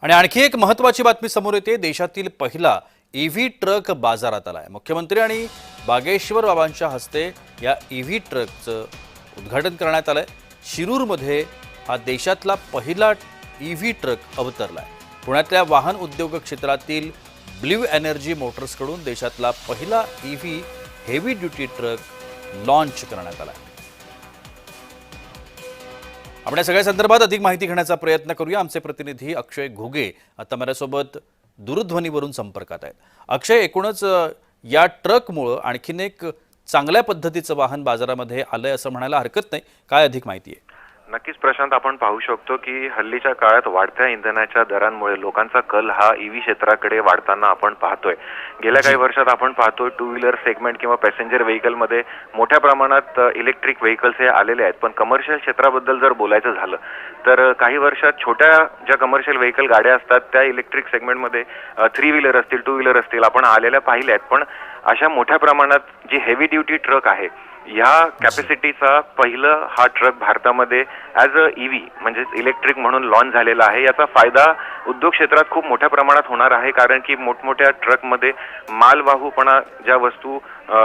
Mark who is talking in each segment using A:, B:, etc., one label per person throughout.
A: आणि आणखी एक महत्त्वाची बातमी समोर येते। देशातील पहिला ईव्ही ट्रक बाजारात आलाय। मुख्यमंत्री आणि बागेश्वर बाबांच्या हस्ते या ईव्ही ट्रकचं उद्घाटन करण्यात आलंय। शिरूरमध्ये हा देशातला पहिला ईव्ही ट्रक अवतरलाय। पुण्यातल्या वाहन उद्योग क्षेत्रातील ब्ल्यू एनर्जी मोटर्सकडून देशातला पहिला EV heavy duty truck launch करण्यात आलाय। आपण या सगळ्या संदर्भात अधिक माहिती घेण्याचा प्रयत्न करूया। आमचे प्रतिनिधी अक्षय घुगे आता माझ्यासोबत दूरध्वनीवरून संपर्कात आहेत। अक्षय, एकूणच या ट्रकमुळे आणखीन एक चांगल्या पद्धतीचं वाहन बाजारामध्ये आलंय असं म्हणायला हरकत नाही। काय अधिक माहिती आहे?
B: नक्कीच प्रशांत, आपण पाहू शकतो की हल्लीच्या काळात वाढत्या इंधनाच्या दरांमुळे लोकांचा कल हा ईव्ही क्षेत्राकडे वाढताना आपण पाहतोय। गेल्या काही वर्षात आपण पाहतोय टू व्हीलर सेगमेंट किंवा पॅसेंजर व्हेकलमध्ये मोठ्या प्रमाणात इलेक्ट्रिक व्हेकल्स हे आलेले आहेत। पण कमर्शियल क्षेत्राबद्दल जर बोलायचं झालं तर काही वर्षात छोट्या ज्या कमर्शियल व्हेकल गाड्या असतात त्या इलेक्ट्रिक सेगमेंटमध्ये थ्री व्हीलर असतील, टू व्हीलर असतील, आपण आलेल्या पाहिल्या आहेत। पण अशा मोठ्या प्रमाणात जी हेवी ड्युटी ट्रक आहे या कॅपॅसिटीचा पहिलं हा ट्रक भारतामध्ये ॲज अ ईव्ही म्हणजे इलेक्ट्रिक म्हणून लॉन्च झालेला आहे। याचा फायदा उद्योग क्षेत्रात खूप मोठ्या प्रमाणात होणार आहे, कारण की मोठमोठ्या ट्रकमध्ये मालवाहूपणा ज्या वस्तू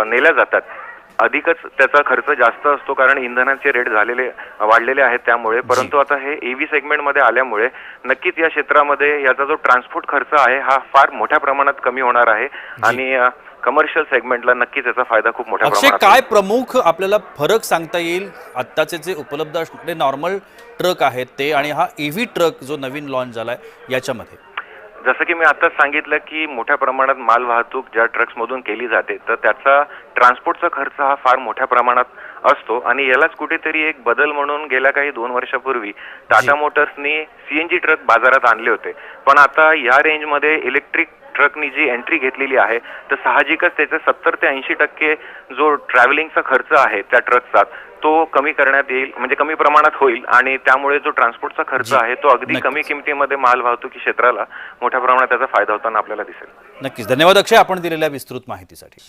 B: नेल्या जातात अधिकच त्याचा खर्च जास्त असतो, कारण इंधनाचे रेट वाढलेले आहेत त्यामुळे। परंतु आता हे ईव्ही सेगमेंटमध्ये आल्यामुळे नक्कीच या क्षेत्रामध्ये याचा जो ट्रान्सपोर्ट खर्च आहे हा फार मोठ्या प्रमाणात कमी होणार आहे आणि कमर्शियल सेगमेंटला नक्कीच याचा फायदा खूप मोठ्या प्रमाणात।
A: काय प्रमुख आपल्याला फरक सांगता येईल आत्ताचे जे उपलब्ध असणारे नॉर्मल ट्रक आहेत ते आणि हा ईव्ही ट्रक जो नवीन लॉन्च झालाय याच्यामध्ये?
B: जसं की मी आताच सांगितलं की मोठ्या प्रमाणात माल वाहतूक ज्या ट्रक्समधून केली जाते तर त्याचा ट्रान्सपोर्टचा खर्च हा फार मोठ्या प्रमाणात असतो आणि यालाच कुठेतरी एक बदल म्हणून गेल्या काही 2 वर्षापूर्वी टाटा मोटर्सनी सीएनजी ट्रक बाजारात आणले होते। पण आता या रेंजमध्ये इलेक्ट्रिक ट्रकनी जी एंट्री घेतलेली आहे तर साहजिकच त्याचे 70 ते 80% जो ट्रॅव्हलिंगचा खर्च आहे त्या ट्रकचा तो कमी करण्यात येईल, म्हणजे कमी प्रमाणात होईल आणि त्यामुळे जो ट्रान्सपोर्टचा खर्च आहे तो अगदी कमी किमतीमध्ये माल वाहतुकी क्षेत्राला मोठ्या प्रमाणात त्याचा फायदा होताना आपल्याला दिसेल।
A: नक्कीच, धन्यवाद अक्षय आपण दिलेल्या विस्तृत माहितीसाठी।